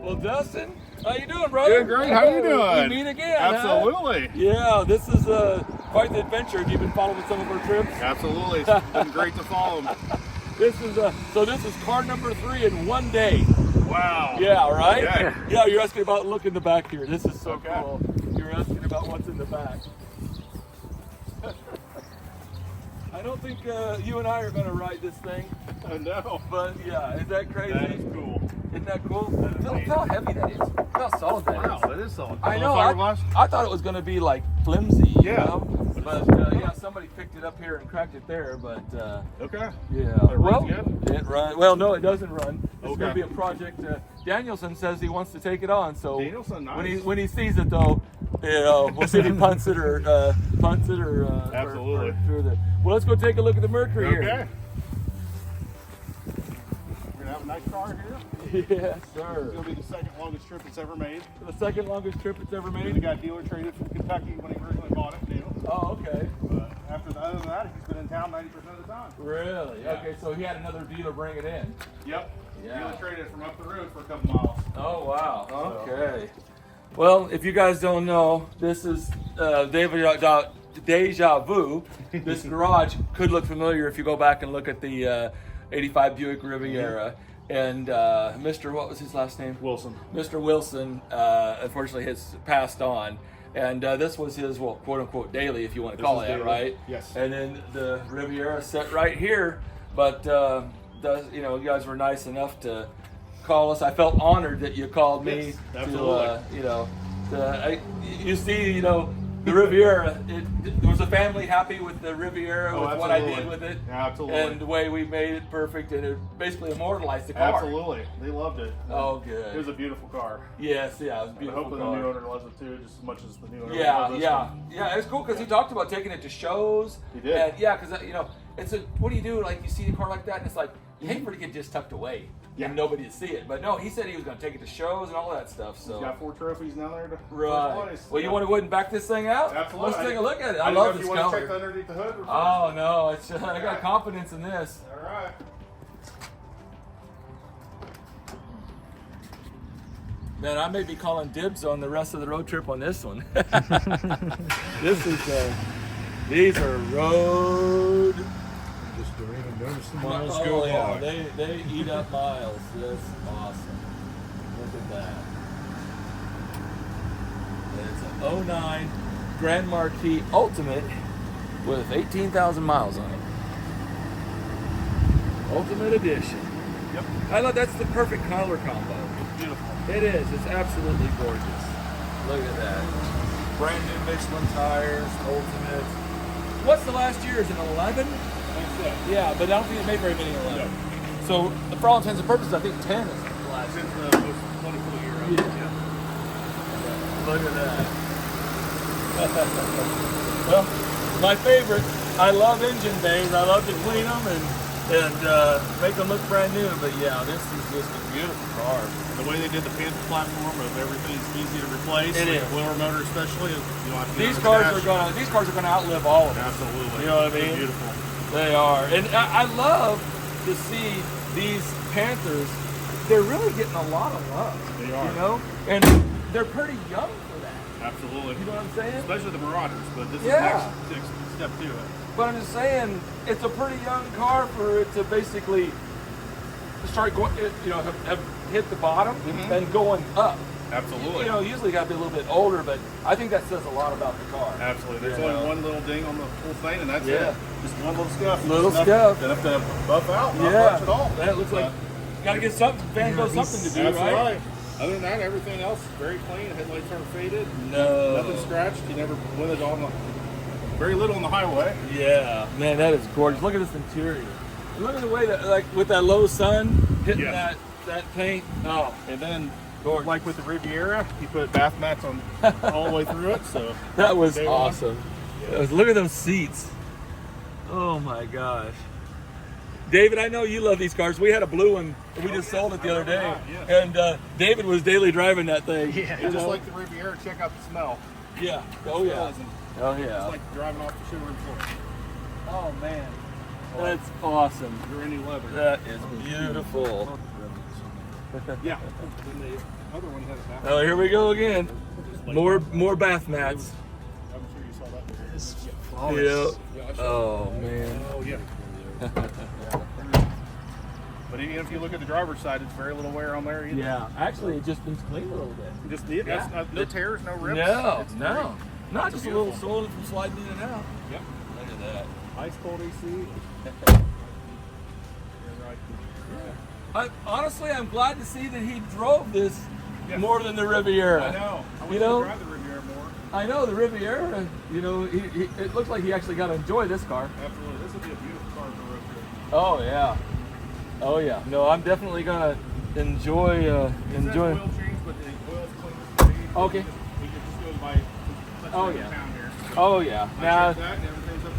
Well, Dustin, how you doing, brother? Doing great. How you doing? We meet again. Absolutely. Huh? Yeah, this is quite the adventure. Have you been following some of our trips? Absolutely. It's been great to follow them. This is car number 3 in one day. Wow. Yeah, right? Okay. Yeah, you're asking about, look in the back here. This is so Okay. cool. You're asking about what's in the back. I don't think you and I are going to ride this thing. No. But yeah, is that crazy? That is cool. Isn't that cool? Look how heavy that is. Look how solid that is. Wow, that is solid. I know. Fiberglass? I thought it was going to be like flimsy, you Yeah. know? But yeah, somebody picked it up here and cracked it there. But Okay. yeah. It Well, runs good? it runs. Well, no, it doesn't run. It's Okay. going to be a project. Danielson says he wants to take it on. So Danielson, nice. when he sees it, though, you know, we'll see if he punts it or Absolutely. through the. Well, let's go take a look at the Mercury Okay. here. We're gonna have a nice car here. Yes, sir. It's gonna be the second longest trip it's ever made. The second longest trip it's ever We made. got dealer traded from Kentucky when he originally bought it, new. Oh, okay. But other than that, he's been in town 90% of the time. Really? Yeah. Okay, so he had another dealer bring it in. Yep. Yeah. Dealer traded from up the road for a couple miles. Oh, wow. Okay. Well, if you guys don't know, this is Deja Vu. This garage could look familiar if you go back and look at the 85 Buick Riviera. And Mr. What was his last name? Wilson. Mr. Wilson, unfortunately, has passed on. And this was his, well, quote unquote, daily, if you want to call it that, right? Yes. And then the Riviera set right here. But, you know, you guys were nice enough to call us. I felt honored that you called me. Yes, absolutely. You know, you see, you know, the Riviera, there was a family happy with the Riviera, with what I did with it. Absolutely. And the way we made it perfect, and it basically immortalized the car. Absolutely. They loved it. Oh, good. It was a beautiful car. Yes, yeah, it was a I beautiful hope the car. new owner loves it too, just as much as the new owner Yeah, loves this yeah, one. yeah. It's cool because he talked about taking it to shows. He did. And yeah, because you know, it's a what do you do? Like you see a car like that, and it's like you hate for it to get just tucked away and nobody to see it. But no, he said he was going to take it to shows and all that stuff. So He's got 4 trophies now there to right. first place. Well, you want to go ahead and back this thing out? Absolutely. Let's take a look at it. I didn't know love if this you want to color. check underneath the hood. Oh no, it's I got confidence in this. All right. Man, I may be calling dibs on the rest of the road trip on this one. This is these are road. Just don't even notice the miles Oh, go yeah, by. they eat up miles. That's awesome. Look at that. It's an 09 Grand Marquis Ultimate with 18,000 miles on it. Ultimate Edition. Yep. I love that's the perfect color combo. It's beautiful. It is. It's absolutely gorgeous. Look at that. Brand new Michelin tires, Ultimate. What's the last year? Is it 11? Yeah, but I don't think it made very many 11. No. So, for all intents and purposes, I think 10 is the last. Since the most wonderful year of it. Yeah. Look at that. Well, my favorite. I love engine bays. I love to clean them and make them look brand new. But yeah, this is just a beautiful car. The way they did the Panther platform of everything's easy to replace. It like is. a blower motor especially. You don't have to These cars are gonna outlive all of us. Absolutely. You know what I They're mean? beautiful. They are, and I love to see these Panthers. They're really getting a lot of love. They are. You know, and they're pretty young for that. Absolutely. You know what I'm saying? Especially the Marauders, but this Yeah. is next step to it. But I'm just saying, it's a pretty young car for it to basically start going. You know, have hit the bottom and going up. Absolutely. You know, usually got to be a little bit older, but I think that says a lot about the car. Absolutely. There's You only know? one little ding on the whole thing, and that's Yeah. it. Just one little scuff. Little Enough- scuff. Enough to buff out. Not Yeah, much at all. that looks like got to get something. Fans got something to do, That's right? right. Other than that, everything else very clean. Headlights aren't faded. No. Nothing scratched. You never went it on the very little on the highway. Yeah, man, that is gorgeous. Look at this interior. Look at the way that, like, with that low sun hitting Yes. that paint. Oh, And then, gorgeous. like with the Riviera, you put bath mats on all the way through it. So That was Day one. awesome. Look at those seats. Oh my gosh. David, I know you love these cars. We had a blue one. We just sold it the other day. Yeah. And David was daily driving that thing. Yeah, You just know? like the Riviera, check out the smell. Yeah. Oh, yeah. Pleasant. Oh, It's yeah. like driving off the showroom floor. Oh, man. That's awesome. You're any leather. That is beautiful. Yeah. Then the other one had a bath. Oh, here we go again. More bath mats. I'm sure you saw that. This is Yeah. Oh man. Oh yeah. But even if you look at the driver's side, it's very little wear on there either. Yeah. Actually, it just needs cleaned a little bit. Just that's no tears, no rips. No, It's no. great. Not It's just a beautiful. little sole from sliding in and out. Yep. Look at that. Ice cold AC. You're right. Honestly, I'm glad to see that he drove this Yes. more than the Riviera. I know. I wish You know? I could drive the Riviera more. I know the Riviera. You know, it looks like he actually got to enjoy this car. Absolutely. This would be a beautiful car for a road trip. Oh yeah. Oh yeah. No, I'm definitely gonna enjoy. Enjoy. Oil change, but the oil's clean as can be. Okay. We can just go by touch Oh, it yeah. down here. Oh yeah. I Now, checked that and everything's up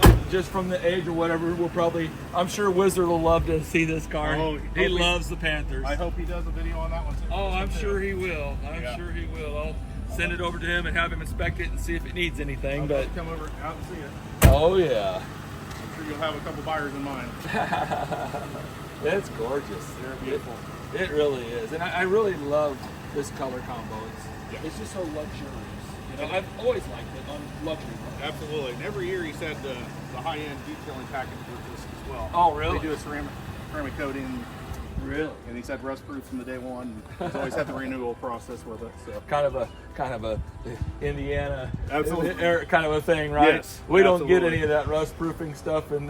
to level. just from the age or whatever, we'll probably. I'm sure Wizard will love to see this car. Oh, he hope he- loves the Panthers. I hope he does a video on that one too. Oh, I'm sure he will. I'm Yeah. sure he will. I'll send it over to him and have him inspect it and see if it needs anything. I'll But come over out and see it. oh yeah, I'm sure you'll have a couple buyers in mind. it's gorgeous. They're beautiful. It really is, and I really love this color combo. Yeah. It's just so luxurious. You know, I've always liked it on luxury cars. Absolutely. And every year he said the high-end detailing package with this as well. Oh, really? They do a ceramic coating, Really? and he said rust proof from the day one. He's always had the renewal process with it. So Kind of a Indiana Absolutely. kind of a thing, right? Yes, we don't get absolutely. any of that rust proofing stuff in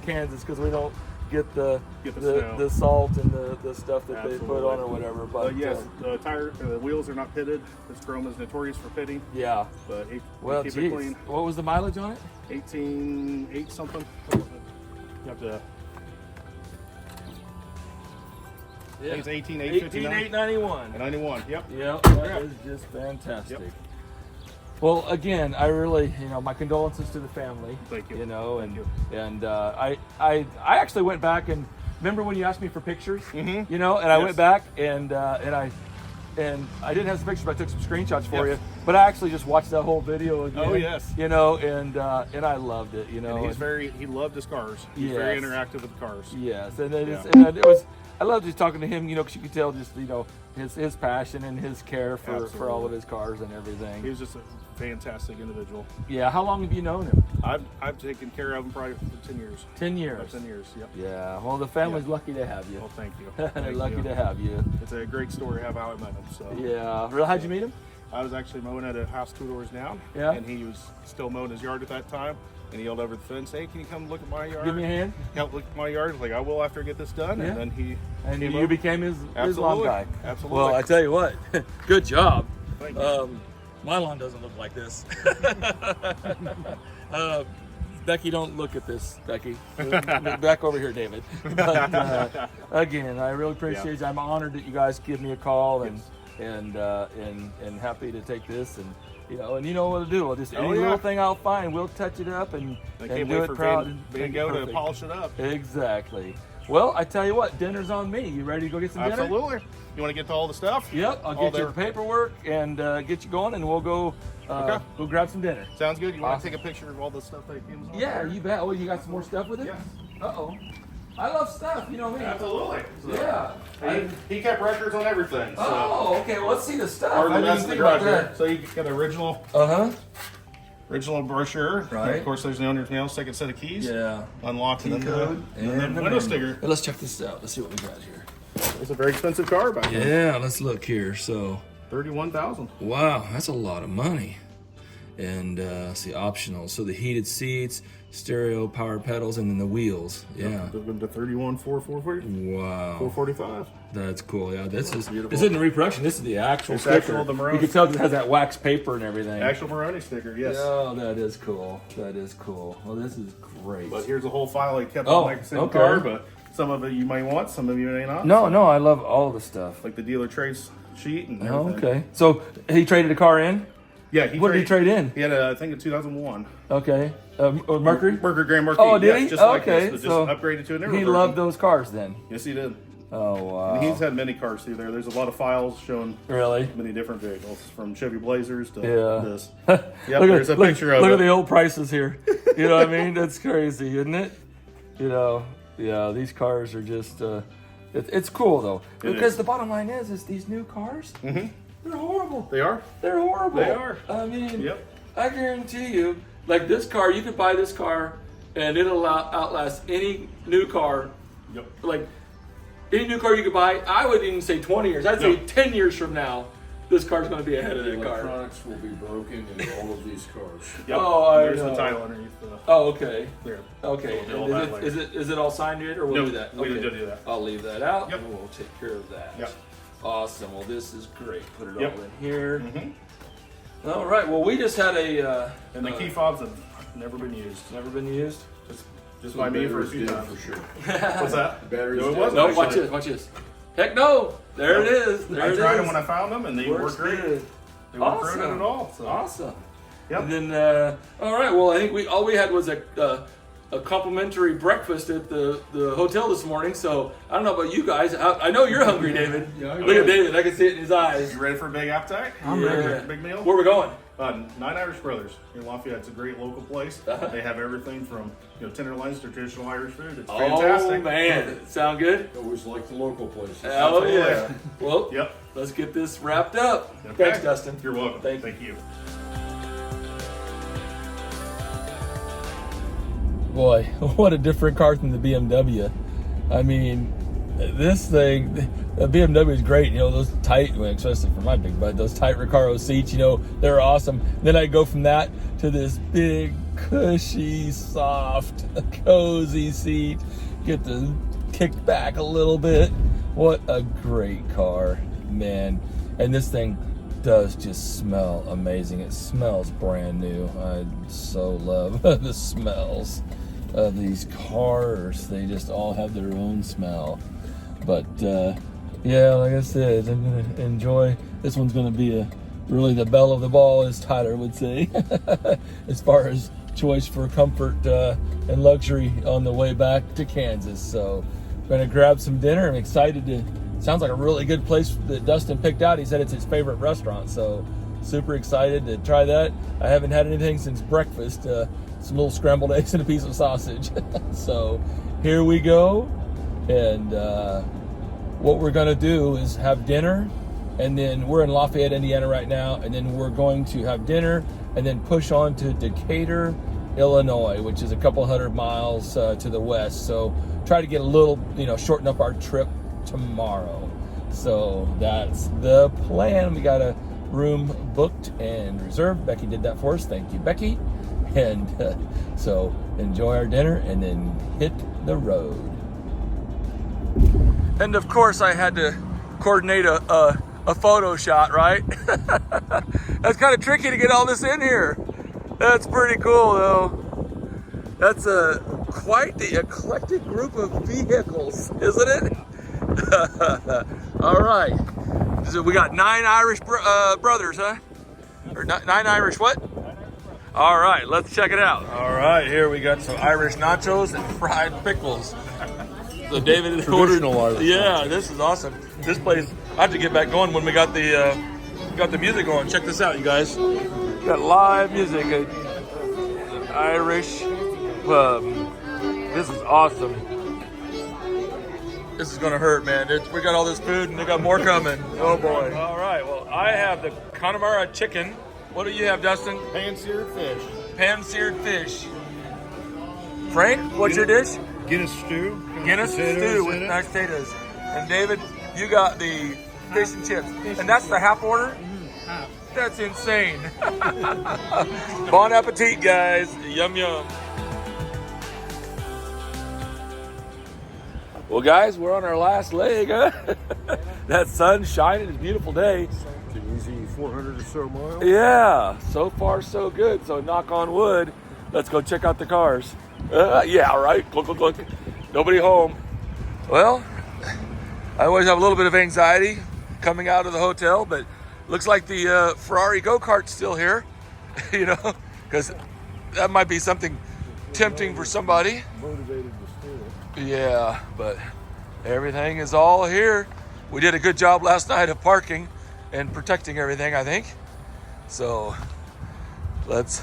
Kansas because we don't get the snow. salt and the stuff that they put Absolutely. on or whatever. But yes, the wheels are not pitted. This chrome is notorious for pitting, yeah. but he Well, keep it geez, clean. what was the mileage on it? 18.8 something. You have to. I think it's 18.859. 18,891. 91. Yep. Yep, Yeah. that is just fantastic. Yep. Well, again, I really, my condolences to the family. Thank you. You know, Thank and you. I actually went back and remember when you asked me for pictures, Mhm. you know, and I Yes. went back and I didn't have some pictures, but I took some screenshots for Yes. you. But I actually just watched that whole video again. Oh, yes. You know, and I loved it. You know, And he loved his cars. He's very Yes. interactive with the cars. yes, and it, is, Yeah. and it was. I loved just talking to him, you know, because you could tell just his passion and his care for all Absolutely. of his cars and everything. He was just a fantastic individual. Yeah, how long have you known him? I've taken care of him probably for 10 years. 10 years. About 10 years, yep. Yeah, well, the family's Yeah. lucky to have you. Well, thank you. They're Thank lucky you. to have you. It's a great story how I met him. So Yeah, really, how'd you meet him? I was actually mowing at a house 2 doors down. Yeah. And he was still mowing his yard at that time. And he yelled over the fence, "Hey, can you come look at my yard? Give me a hand. Help look at my yard." I was like, "I will after I get this done." Yeah. And then he And came you over. became his lawn Absolutely. guy. Absolutely. Well, I tell you what, good job. Thank you. My lawn doesn't look like this. Becky, don't look at this, Becky. Back over here, David. But, again, I really appreciate you. I'm honored that you guys give me a call and happy to take this and you know what to do. We'll just any yeah. little thing I'll find, we'll touch it up and I do can't wait it for proud Van and make it Gogh to perfect. polish it up. Exactly. Well, I tell you what, dinner's on me. You ready to go get some dinner? Absolutely. You want to get to all the stuff? Yep, I'll All get you there. the paperwork and get you going, and we'll go Okay. go grab some dinner. Sounds good. You want Awesome. to take a picture of all the stuff that came on? Yeah, there? you bet. Oh, you got some more stuff with it? Yes. Uh-oh. I love stuff, you know me. Absolutely. Yeah. He kept records on everything. So. Oh, okay. Well, let's see the stuff. Or I the didn't rest of think the about garage. that. So you got the original brochure. Right. And of course, there's the owner's mail, second set of keys. Yeah. Unlocked and then Code and then the window menu. sticker. Let's check this out. Let's see what we got here. It's a very expensive car back then. Yeah, let's look here. So, 31,000. wow, that's a lot of money. And see, optional. So the heated seats, stereo, power pedals, and then the wheels. Yeah. The 31,440. Wow. 445. That's cool. Yeah, this beautiful. isn't the reproduction. This is the actual It's sticker. actual, the Moroni. You can tell it has that wax paper and everything. Actual Moroni sticker, yes. Oh, that is cool. That is cool. Well, this is great. But here's a whole file I kept Oh, on like the same okay. car, but some of it you might want, some of you may not. No, I love all the stuff. Like the dealer trace sheet and Oh, everything. okay. So he traded a car in. Yeah, What did he trade in? He had a, I think a 2001. Okay. Mercury. Mercury Grand Marquis. Oh, did yes, he? Just like Okay, this, but so just upgraded to a newer He version. loved those cars then. Yes, he did. Oh wow. And he's had many cars through there. There's a lot of files showing Really? many different vehicles, from Chevy Blazers to Yeah. this. Yep, there's a picture of Look it. at the old prices here. You know what I mean? That's crazy, isn't it? You know, yeah, these cars are just It's cool though, It because is. the bottom line is these new cars, they're horrible. They are. They're horrible. They are. I mean, Yep. I guarantee you, like this car, you could buy this car and it'll outlast any new car. Yep. Like any new car you could buy, I wouldn't even say 20 years. I'd say No. 10 years from now, this car's going to be ahead of The that car. electronics will be broken in all of these cars. Yep. Oh, I There's know. the title underneath the Oh, okay. there. Okay. We'll do all And that is it all signed yet, or we'll No, do that? we Okay. will do that. I'll leave that out, Yep. and we'll take care of that. Yep. Awesome. Well, this is great. Put it Yep. all in here. Mm-hmm. All right. Well, we just had a. And the key fobs have never been used. Never been used. Just by me for a few Battery's times. dead for sure. What's that? The battery's No, it dead. wasn't. No, actually. watch this. Watch this. Heck no! There it is. There I it tried is. them when I found them, and they Works work great. good. They weren't Awesome. corroded at all. So. Awesome. Yep. And then, all right. Well, I think all we had was a complimentary breakfast at the hotel this morning. So I don't know about you guys. I know you're hungry, David. Yeah, I Look at am. David. I can see it in his eyes. You ready for a big appetite? I'm ready. Big meal? Where we going? Nine Irish Brothers in Lafayette. It's a great local place. They have everything from tenderloins to traditional Irish food. It's fantastic. Oh man, sound good? Always like the local places. Oh yeah. Absolutely. Well, Yep. let's get this wrapped up. Okay. Thanks, Dustin. You're welcome. Thank you. Boy, what a different car than the BMW. I mean, this thing, the BMW is great. You know, those tight, well, especially for my big butt, those tight Recaro seats, you know, they're awesome. Then I go from that to this big, cushy, soft, cozy seat. Get to kick back a little bit. What a great car, man. And this thing does just smell amazing. It smells brand new. I so love the smells of these cars. They just all have their own smell. But yeah, like I said, I'm gonna enjoy. This one's gonna be really the belle of the ball, as Tyler would say, as far as choice for comfort and luxury on the way back to Kansas. So I'm gonna grab some dinner. I'm excited to. Sounds like a really good place that Dustin picked out. He said it's his favorite restaurant, so super excited to try that. I haven't had anything since breakfast. Some little scrambled eggs and a piece of sausage. So here we go. And what we're gonna do is have dinner, and then we're in Lafayette, Indiana right now, and then we're going to have dinner and then push on to Decatur, Illinois, which is a couple 100 miles to the west. So try to get a little, shorten up our trip tomorrow. So that's the plan. We got a room booked and reserved. Becky did that for us. Thank you, Becky. And so enjoy our dinner and then hit the road. And of course I had to coordinate a photo shot, right? That's kind of tricky to get all this in here. That's pretty cool though. That's quite the eclectic group of vehicles, isn't it? All right. So we got 9 Irish brothers, huh? Or 9 Irish what? All right, let's check it out. All right, here we got some Irish nachos and fried pickles. So David is Traditional Irish Yeah, this is awesome. This place, I have to get back going when we got the music going. Check this out, you guys. We got live music at Irish pub. This is awesome. This is gonna hurt, man. We got all this food and they got more coming. Oh boy. All right, well, I have the Connemara chicken. What do you have, Dustin? Pan-seared fish. Pan-seared fish. Frank, what's your dish? Guinness stew. Guinness stew with mashed potatoes. And David, you got the fish and chips. And that's the half order? Half. That's insane. Bon appetit, guys. Yum, yum. Well, guys, we're on our last leg, huh? That sun's shining. It's a beautiful day. It's an easy 400 or so miles. Yeah, so far so good. So knock on wood. Let's go check out the cars. Yeah, right. Clunk, clunk, clunk. Nobody home. Well, I always have a little bit of anxiety coming out of the hotel, but looks like the Ferrari go-kart's still here, because that might be something tempting for somebody. Motivated to steal it. Yeah, but everything is all here. We did a good job last night of parking and protecting everything, I think. So let's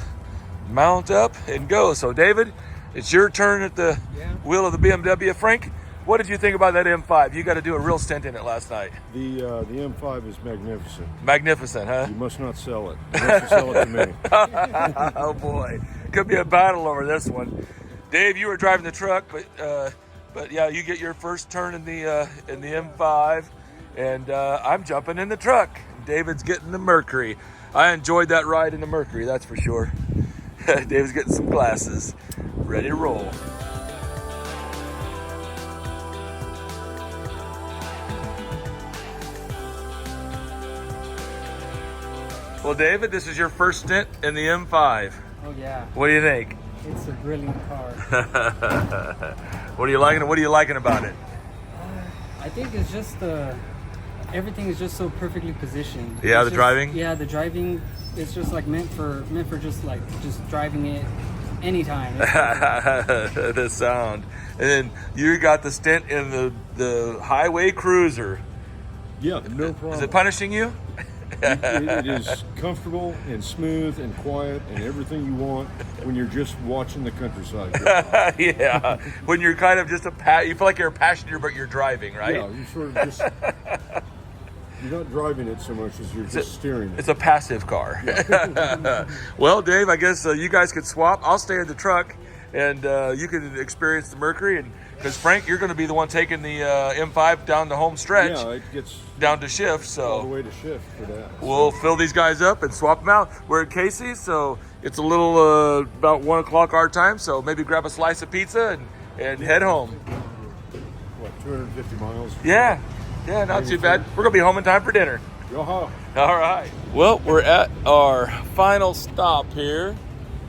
mount up and go. So David, it's your turn at the wheel of the BMW. Frank, What did you think about that M5? You got to do a real stint in it last night. The M5 is magnificent. Magnificent, huh? You must not sell it. Unless you sell it to me. Oh boy, could be a battle over this one. Dave, you were driving the truck, but yeah, you get your first turn in the M5, and I'm jumping in the truck. David's getting the Mercury. I enjoyed that ride in the Mercury, that's for sure. David's getting some glasses, ready to roll. Well, David, this is your first stint in the M5. Oh yeah, What do you think? it's a brilliant car. What are you liking? What are you liking about it? I think it's just everything is just so perfectly positioned. Yeah, It's the driving? Yeah, the driving is just like meant for just driving it anytime. The sound, and then you got the stint in the highway cruiser. Yeah, no problem. Is it punishing you? It is comfortable and smooth and quiet and everything you want when you're just watching the countryside. Yeah, when you're kind of just you feel like you're a passenger, but you're driving, right? Yeah, you sort of just, you're not driving it so much as you're just steering it. It's a passive car. Well, Dave, I guess you guys could swap. I'll stay in the truck, and you can experience the Mercury. And because Frank, you're going to be the one taking the M5 down the home stretch, Yeah, it gets down to shift. all the So way to shift for that. we'll fill these guys up and swap them out. We're at Casey's, so it's a little about 1 o'clock our time. So maybe grab a slice of pizza and head home. What, 250 miles? Yeah, not too bad. We're going to be home in time for dinner. Yo-ho. All right. Well, we're at our final stop here,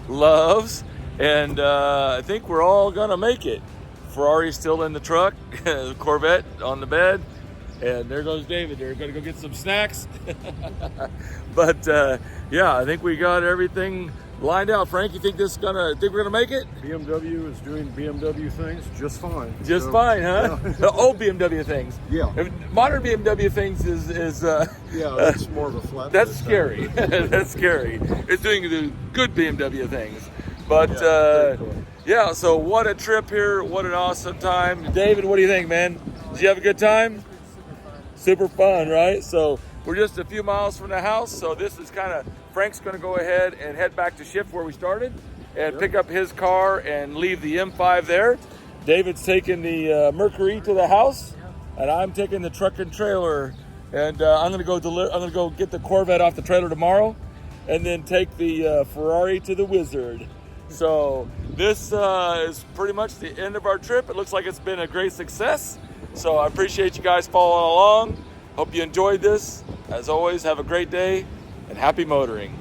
Love's, and I think we're all gonna make it. Ferrari's still in the truck, the Corvette on the bed, and there goes David. They're gonna go get some snacks. But yeah, I think we got everything lined out. Frank, you think we're gonna make it? BMW is doing BMW things just fine. Just So, fine, huh? Yeah. The old BMW things. Yeah. Modern BMW things is Yeah, that's more of a flat. that's scary. That's scary. It's doing the good BMW things. But very cool. yeah, so what a trip here. What an awesome time. David, what do you think, man? Did you have a good time? Super fun, right? So we're just a few miles from the house. So this is kind of, Frank's going to go ahead and head back to shift where we started and pick up his car and leave the M5 there. David's taking the Mercury to the house, and I'm taking the truck and trailer. And I'm going to go get the Corvette off the trailer tomorrow, and then take the Ferrari to the Wizard. So this is pretty much the end of our trip. It looks like it's been a great success. So I appreciate you guys following along. Hope you enjoyed this. As always, have a great day and happy motoring.